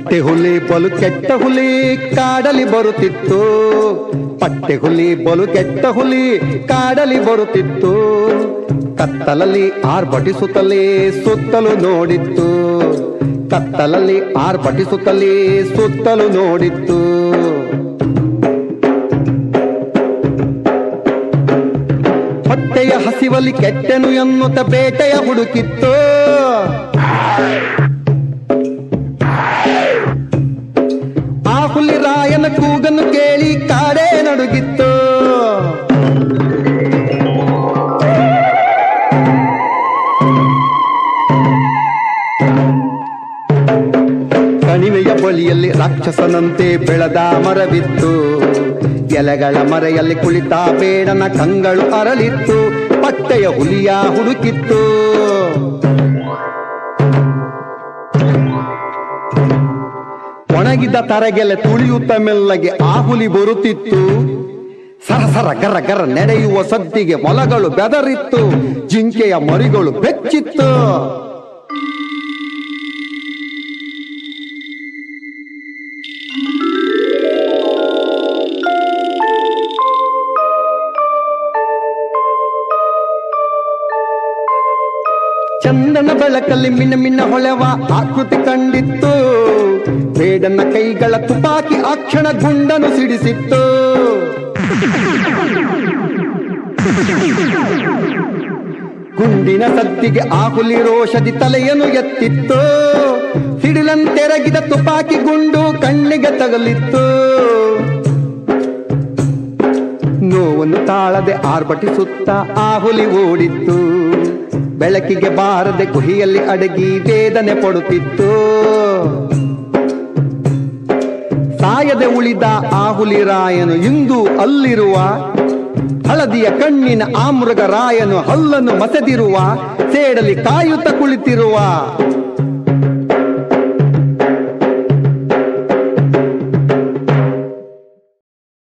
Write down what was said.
ಪಟ್ಟೆ ಹುಲಿ ಬಲು ಕೆಟ್ಟ ಹುಲಿ ಕಾಡಲಿ ಬರುತ್ತಿತ್ತು. ಪಟ್ಟೆ ಹುಲಿ ಬಲು ಕೆಟ್ಟ ಹುಲಿ ಕಾಡಲಿ ಬರುತ್ತಿತ್ತು. ಕತ್ತಲಲ್ಲಿ ಆರ್ಭಟಿಸುತ್ತಲೇ ಸುತ್ತಲೂ ನೋಡಿತ್ತು. ಕತ್ತಲಲ್ಲಿ ಆರ್ಭಟಿಸುತ್ತಲೇ ಸುತ್ತಲೂ ನೋಡಿತ್ತು. ಹೊಟ್ಟೆಯ ಹಸಿವಲ್ಲಿ ಕೆಟ್ಟೆನು ಎನ್ನುತ್ತ ಬೇಟೆಯ ಹುಡುಕಿತ್ತು. ಆ ಹುಲಿ ರಾಯನ ಕೂಗನ್ನು ಕೇಳಿ ಕಾಡೇ ನಡುಗಿತ್ತು. ಕಣಿವೆಯ ಬಳಿಯಲ್ಲಿ ರಾಕ್ಷಸನಂತೆ ಬೆಳೆದ ಮರವಿತ್ತು. ಎಲೆಗಳ ಮರೆಯಲ್ಲಿ ಕುಳಿತ ಬೇಡನ ಕಂಗಳು ಅರಳಿತ್ತು. ಪಟ್ಟೆಯ ಹುಲಿಯ ಹುಡುಕಿತ್ತು. ಒಣಗಿದ ತರಗೆಲೆ ತುಳಿಯುತ್ತ ಮೆಲ್ಲಗೆ ಆ ಹುಲಿ ಬರುತ್ತಿತ್ತು. ಸರಸರ ಗರ ಗರ ನಡೆಯುವ ಸದ್ದಿಗೆ ಮೊಲಗಳು ಬೆದರಿತ್ತು. ಜಿಂಕೆಯ ಮರಿಗಳು ಬೆಚ್ಚಿತ್ತು. ಚಂದನ ಬೆಳಕಲ್ಲಿ ಮಿನ್ನ ಮಿನ್ನ ಹೊಳೆವ ಆಕೃತಿ ಕಂಡಿತ್ತು. ಬೇಡನ ಕೈಗಳ ತುಪಾಕಿ ಆ ಕ್ಷಣ ಗುಂಡನು ಸಿಡಿಸಿತ್ತು. ಗುಂಡಿನ ಸದ್ದಿಗೆ ಆ ಹುಲಿ ರೋಷದಿ ತಲೆಯನ್ನು ಎತ್ತಿತ್ತು. ಸಿಡಿಲಂತೆರಗಿದ ತುಪಾಕಿ ಗುಂಡು ಕಣ್ಣಿಗೆ ತಗಲಿತ್ತು. ನೋವನ್ನು ತಾಳದೆ ಆರ್ಭಟಿಸುತ್ತ ಆ ಹುಲಿ ಓಡಿತ್ತು. ಬೆಳಕಿಗೆ ಬಾರದೆ ಗುಹಿಯಲ್ಲಿ ಅಡಗಿ ವೇದನೆ ಪಡುತ್ತಿತ್ತು. ಸಾಯದೆ ಉಳಿದ ಆ ಹುಲಿ ರಾಯನು ಇಂದು ಅಲ್ಲಿರುವ. ಹಳದಿಯ ಕಣ್ಣಿನ ಆ ಮೃಗ ರಾಯನು ಹಲ್ಲನ್ನು ಮಸೆದಿರುವ. ಸೇಡಲಿ ಕಾಯುತ್ತ ಕುಳಿತಿರುವ.